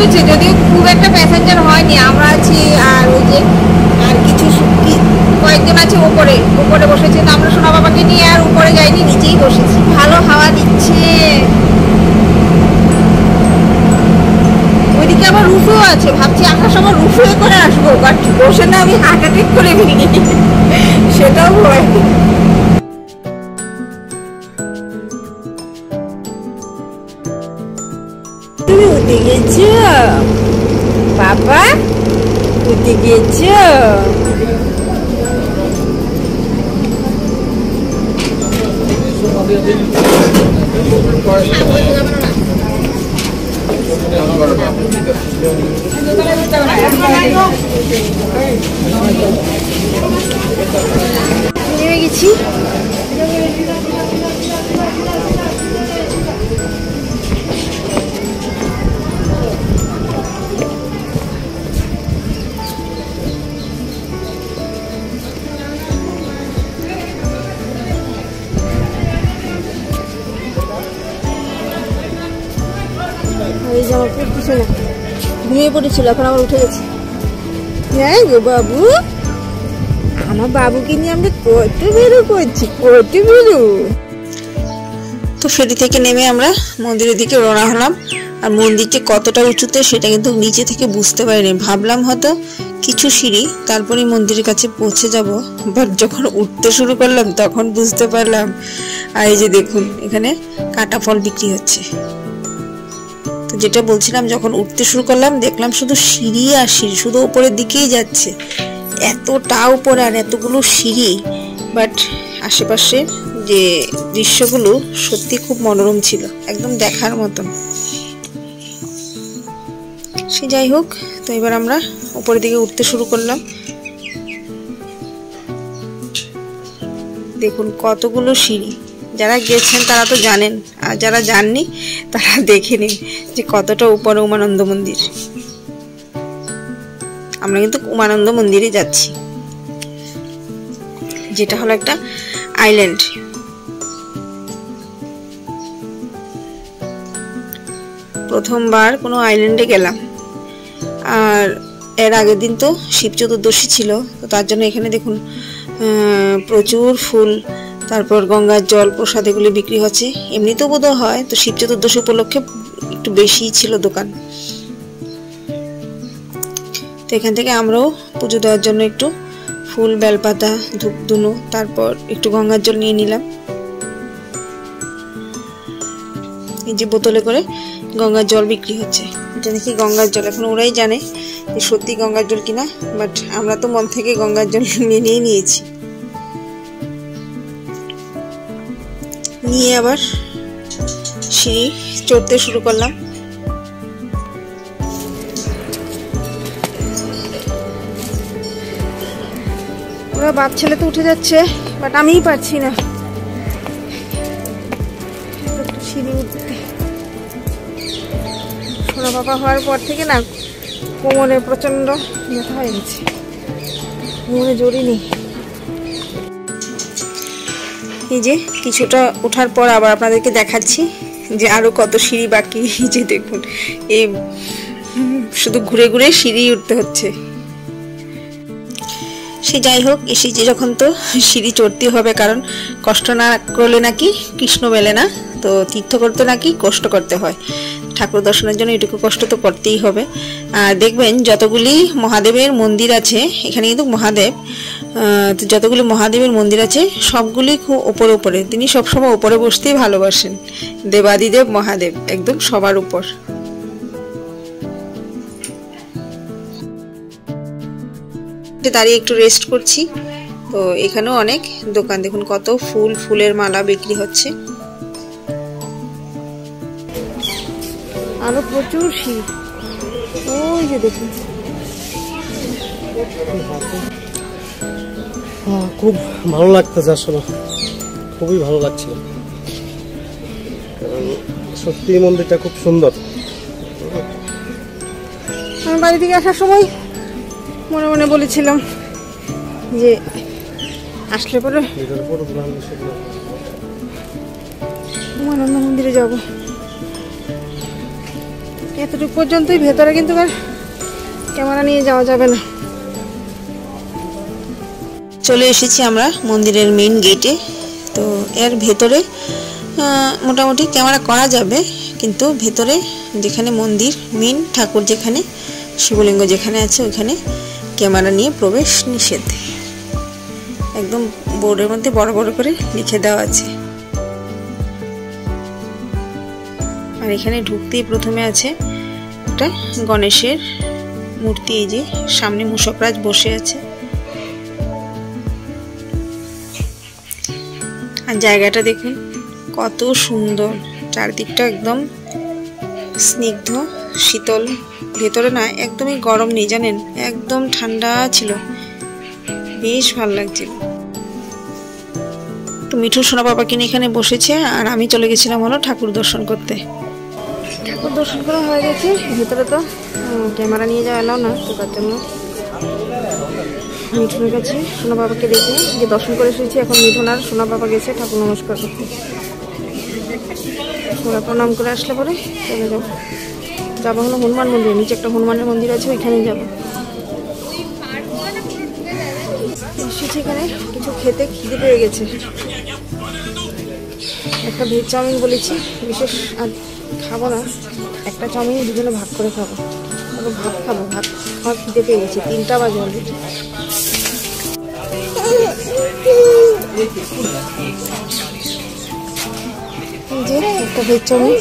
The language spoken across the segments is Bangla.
হয়েছে, যদিও খুব একটা প্যাসেঞ্জার হয়নি। আমরা আছি আর ওই যে আর কিছু কয়েকজন আছে উপরে উপরে বসেছে। তো আমরা সোনা বাবাকে নিয়ে আর উপরে যাইনি, নিচেই বসেছি। ভালো হাওয়া দিচ্ছে। ওইদিকে আবার রুফও আছে, ভাবছি আসার সময় রুফে করে আসবো, বাট বসে না আমি হার্ট অ্যাটাক করে ফেলি, সেটাও ভয়। তুমি উঠে গেছ বাবা, উঠে গেছ? নেমে গেছি। এই জামা পড়তেছে না, ঘুমিয়ে পড়েছিল, এখন আবার উঠে গেছে। হ্যাঁ গো বাবু, আমার বাবুকে নিয়ে আমরা কত বেরো করছি, কত বেরো। তো ফেরি থেকে নেমে আমরা মন্দিরের দিকে রওনা হলাম। আর মন্দিরটি কতটা উঁচুতে সেটা কিন্তু নিচে থেকে বুঝতে পারিনি, ভাবলাম হয়তো কিছু সিঁড়ি তারপরে মন্দিরের কাছে পৌঁছে যাব, বাট যখন উঠতে শুরু করলাম তখন বুঝতে পারলাম। আর এই যে দেখুন, এখানে কাটা ফল বিক্রি হচ্ছে। তো যেটা বলছিলাম, যখন উঠতে শুরু করলাম দেখলাম শুধু সিঁড়ি আর সিঁড়ি, শুধু উপরের দিকেই যাচ্ছে, এতটা উপরে আর এতগুলো সিঁড়ি। বাট আশেপাশে যে দৃশ্যগুলো সত্যি খুব মনোরম ছিল, একদম দেখার মতন। সে যাই হোক, তো এবার আমরা উপরের দিকে উঠতে শুরু করলাম। দেখুন কতগুলো সিঁড়ি, যারা গেছেন তারা তো জানেন, আর যারা যাননি তারা দেখে নিন যে কতটা উপরে উমানন্দ মন্দির। আমরা কিন্তু উমানন্দ মন্দিরে যাচ্ছি, যেটা হলো একটা আইল্যান্ড। প্রথমবার কোনো আইল্যান্ডে গেলাম। আর এর আগের দিন তো শিব চতুর্দশী ছিল, তো তার জন্য এখানে দেখুন প্রচুর ফুল, তারপর গঙ্গার জল, প্রসাদ এগুলি বিক্রি হচ্ছে। এমনিতেও বোধহয় হয়, তো শিব চতুর্দশী উপলক্ষে একটু বেশি ছিল দোকান। তো এখান থেকে আমরাও পুজো দেওয়ার জন্য একটু ফুল, বেলপাতা, ধূপ ধুনো, তারপর একটু গঙ্গার জল নিয়ে নিলাম। এই যে বোতলে করে গঙ্গার জল বিক্রি হচ্ছে, এটা নাকি গঙ্গার জল। এখন ওরাই জানে যে সত্যি গঙ্গার জল কিনা, বাট আমরা তো মন থেকে গঙ্গার জল মেনেই নিয়েছি। নিয়ে আবার সিঁড়ি চড়তে শুরু করলাম। ওরা বাপ ছেলে তো উঠে যাচ্ছে, বাট আমিই পারছি না সিঁড়ি উঠতে। সোনা বাবা হওয়ার পর থেকে না কোমরে প্রচন্ড ব্যথা হয়ে গেছে, কোমরে জোরই নেই। এই যে কিছুটা ওঠার পর আবার আপনাদেরকে দেখাচ্ছি যে আরো কত সিঁড়ি বাকি। এই যে দেখুন, এই শুধু ঘুরে ঘুরে সিঁড়ি উঠতে হচ্ছে। সে যাই হোক, এসেছি যখন তো সিঁড়ি চড়তে হবে, কারণ কষ্ট না করলে নাকি কৃষ্ণ মেলে না। তো তীর্থ করতে নাকি কষ্ট করতে হয়, ঠাকুর দর্শনের জন্য এটুকু কষ্ট তো করতেই হবে। আর দেখবেন যতগুলি মহাদেবের মন্দির আছে, এখানে কিন্তু মহাদেব, তো যতগুলি মহাদেবের মন্দির আছে সবগুলি খুব ওপরে ওপরে, তিনি সবসময় ওপরে বসতেই ভালোবাসেন। দেবাদিদেব মহাদেব একদম সবার উপর। দাঁড়িয়ে একটু রেস্ট করছি। তো এখানেও অনেক দোকান, দেখুন কত ফুল, ফুলের মালা বিক্রি হচ্ছে। আরো প্রচুর শীত, ওই যে দেখুন। খুব ভালো লাগতেছে, আসলে খুবই ভালো লাগছিল, কারণ সত্যি মন্দিরটা খুব সুন্দর। আমি বাড়ি থেকে আসার সময় মনে মনে বলেছিলাম যে আসলে পরে উমানন্দ মন্দিরে যাব। এতটুকু পর্যন্তই, ভেতরে কিন্তু আর ক্যামেরা নিয়ে যাওয়া যাবে না। চলে এসেছি আমরা মন্দিরের মেইন গেটে। তো এর ভেতরে মোটামুটি ক্যামেরা করা যাবে, কিন্তু ভেতরে যেখানে মন্দির মেইন ঠাকুর যেখানে শিবলিঙ্গ যেখানে আছে ওইখানে ক্যামেরা নিয়ে প্রবেশ নিষেধ, একদম বোর্ডের মধ্যে বড় বড় করে লিখে দেওয়া আছে। আর এখানে ঢুকতেই প্রথমে আছে একটা গণেশের মূর্তি, এই যে সামনে মূষকরাজ বসে আছে। আর জায়গাটা দেখুন কত সুন্দর, চারদিকটা একদম স্নিগ্ধ শীতল, ভেতরে না একদমই গরম নেই জানেন, একদম ঠান্ডা ছিল, বেশ ভালো লাগছিল। তো মিঠু সোনা বাবাকে নিয়ে এখানে বসেছে, আর আমি চলে গেছিলাম হলো ঠাকুর দর্শন করতে। ঠাকুর দর্শন করা হয়ে গেছে, ভেতরে তো ক্যামেরা নিয়ে যাওয়া এলাও না, তো তার জন্য মিঠুনের কাছে সোনা বাবাকে দেখে যে দর্শন করে এসেছি। এখন মিঠুন আর সোনা বাবা গেছে ঠাকুর নমস্কার করতে, ওরা প্রণাম করে আসলে পরে চলে যাবো হলো হনুমান মন্দির, নিচে একটা হনুমানের মন্দির আছে, ওইখানেই যাবো। এসেছি এখানে কিছু খেতে, খিদে পেয়ে গেছে। একটা ভেজ চাউমিন বলেছি, বিশেষ আর খাবো না, একটা চাউমিন দুজনে ভাগ করে খাবো। ভাত খাবো, ভাত খাওয়ার খিদে পেয়ে গেছে, 3টা বাজে অলরেডি। যে একটা ভেজ চাউমিন,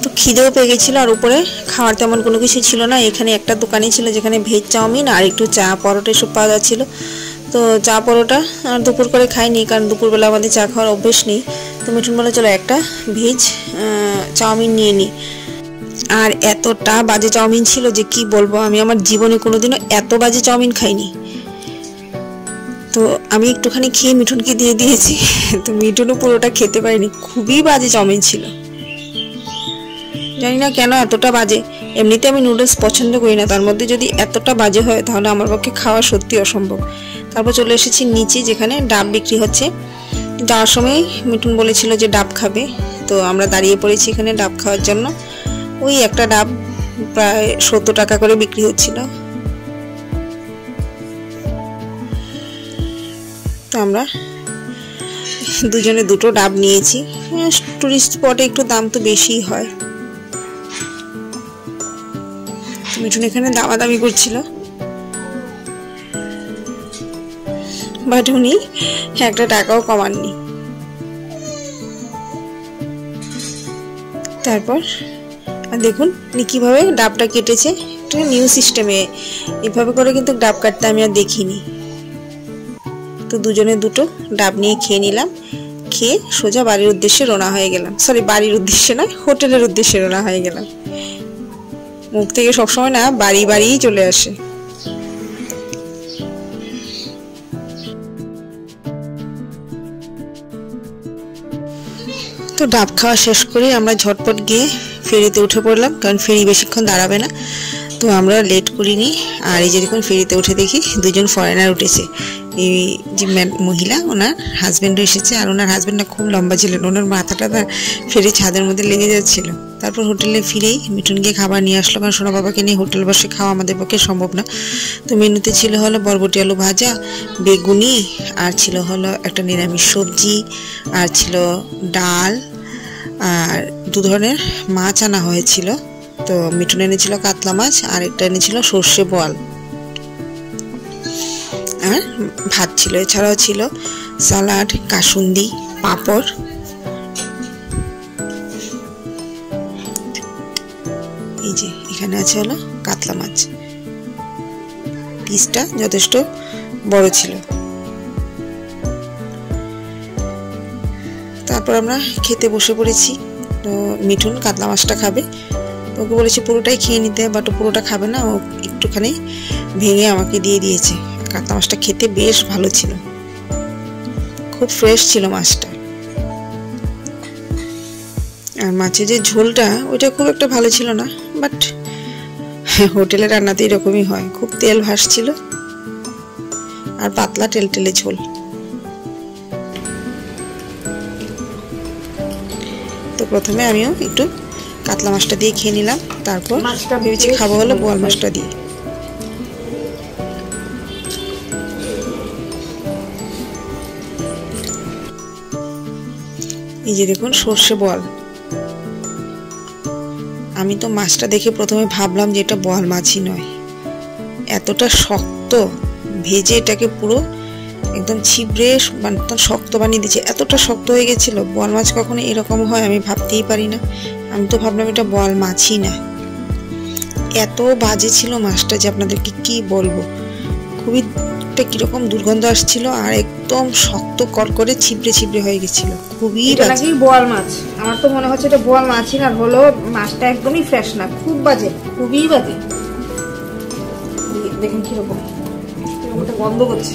তো খিদেও পেয়ে গেছিল, আর উপরে খাওয়ার তেমন কোনো কিছু ছিল না। এখানে একটা দোকানই ছিল যেখানে ভেজ চাউমিন আর একটু চা পরোটা এসব পাওয়া যাচ্ছিল। তো চা পরোটা আর দুপুর করে খাইনি, কারণ দুপুরবেলা আমাদের চা খাওয়ার অভ্যেস নেই। তো মিঠুন বলে চলো একটা ভেজ চাউমিন নিয়ে নিই। আর এতটা বাজে চাউমিন ছিল যে কি বলবো, আমি আমার জীবনে কোনোদিনও এত বাজে চাউমিন খাইনি। তো আমি একটুখানি খেয়ে মিঠুনকে দিয়ে দিয়েছি, তো মিঠুনও পুরোটা খেতে পারিনি, খুবই বাজে চাউমিন ছিল। জানি না কেন এতটা বাজে, এমনিতে আমি নুডলস পছন্দ করি না, তার মধ্যে যদি এতটা বাজে হয় তাহলে আমার পক্ষে খাওয়া সত্যি অসম্ভব। তারপর চলে এসেছি নিচে যেখানে ডাব বিক্রি হচ্ছে। যাওয়ার সময় মিঠুন বলেছিল যে ডাব খাবে, তো আমরা দাঁড়িয়ে পড়েছি এখানে ডাব খাওয়ার জন্য। ওই একটা ডাব প্রায় 70 টাকা করে বিক্রি হচ্ছিল। তো আমরা দুজনে দুটো ডাব নিয়েছি, টুরিস্ট স্পটে একটু দাম তো বেশিই হয়। মিঠুন এখানে দামাদামি করছিল, বাট উনি একটা টাকাও কমাননি। তারপর দেখুন উনি কিভাবে ডাবটা কেটেছে, একটা নিউ সিস্টেমে, এভাবে করে কিন্তু ডাব কাটতে আমি আর দেখিনি। তো দুজনে দুটো ডাব নিয়ে খেয়ে নিলাম, খেয়ে সোজা বাড়ির উদ্দেশ্যে রওনা হয়ে গেলাম। সরি, বাড়ির উদ্দেশ্যে নয়, হোটেলের উদ্দেশ্যে রওনা হয়ে গেলাম। মুখ থেকে সবসময় না বাড়ি বাড়িই চলে আসে। তো ডাব খাওয়া শেষ করে আমরা ঝটপট গিয়ে ফেরিতে উঠে পড়লাম, কারণ ফেরি বেশিক্ষণ দাঁড়াবে না। তো আমরা লেট করিনি। আর এই যে দেখুন ফেরিতে উঠে দেখি দুজন ফরেনার উঠেছে। এই যে মহিলা, ওনার হাজব্যান্ডও এসেছে, আর ওনার হাজব্যান্ডটা খুব লম্বা ছিলেন, ওনার মাথাটা ফেরি ছাদের মধ্যে লেগে যাচ্ছিল। তারপর হোটেলে ফিরেই মিঠুন গিয়ে খাবার নিয়ে আসলো, কারণ সোনা বাবাকে নিয়ে হোটেল বসে খাওয়া আমাদের পক্ষে সম্ভব না। তো মেনুতে ছিল হলো বরবটি আলু ভাজা, বেগুনি, আর ছিল হলো একটা নিরামিষ সবজি, আর ছিল ডাল, আর 2 ধরনের মাছ আনা হয়েছিল। তো মিঠুন এনেছিল কাতলা মাছ, আর একটা এনেছিল সর্ষে বোয়াল, আর ভাত ছিল। এছাড়াও ছিল সালাড, কাসুন্দি, পাঁপড়। এই যে এখানে আছে হলো কাতলা মাছ, পিসটা যথেষ্ট বড় ছিল। তারপর আমরা খেতে বসে পড়েছি। তো মিঠুন কাতলা মাছটা খাবে, ওকে বলেছি পুরোটাই খেয়ে নিতে, বাট ও পুরোটা খাবে না, ও একটুখানি ভেঙে আমাকে দিয়ে দিয়েছে। কাতলা মাছটা খেতে বেশ ভালো ছিল, খুব ফ্রেশ ছিল মাছটা। আর মাছের যে ঝোলটা ওইটা খুব একটা ভালো ছিল না, বাট হোটেলে রান্নাতে এরকমই হয়, খুব তেল ভাসছিল আর পাতলা টেলটেলে ঝোল। প্রথমে আমিও একটু কাতলা মাছটা দিয়ে খেয়ে নিলাম, তারপর ভেবেছি খাবো হলো বোয়াল মাছটা দিয়ে। এই যে দেখুন সর্ষে বোয়াল। আমি তো মাছটা দেখে প্রথমে ভাবলাম যে এটা বোয়াল মাছই নয়, এতটা শক্ত, ভেজে এটাকে পুরো একদম ছিবড়ে শক্ত বানিয়ে দিয়েছে। এতটা শক্ত হয়ে গেছিল, বোয়াল মাছ কখনো এরকম হয় আমি ভাবতেই পারি না। আমি তো ভাবলাম এটা বোয়াল মাছই না, এত বাজে ছিল মাছটা যে আপনাদেরকে কি বলবো। খুবই একটা কিরকম দুর্গন্ধ আসছিল, আর একদম শক্ত করকরে ছিবড়ে ছিবড়ে হয়ে গেছিল, খুবই বাজে। বোয়াল মাছ আমার তো মনে হচ্ছে এটা বোয়াল মাছই না, হলো মাছটা একদমই ফ্রেশ না, খুব বাজে, খুবই বাজে। দেখেন কিরকম গন্ধ করছে।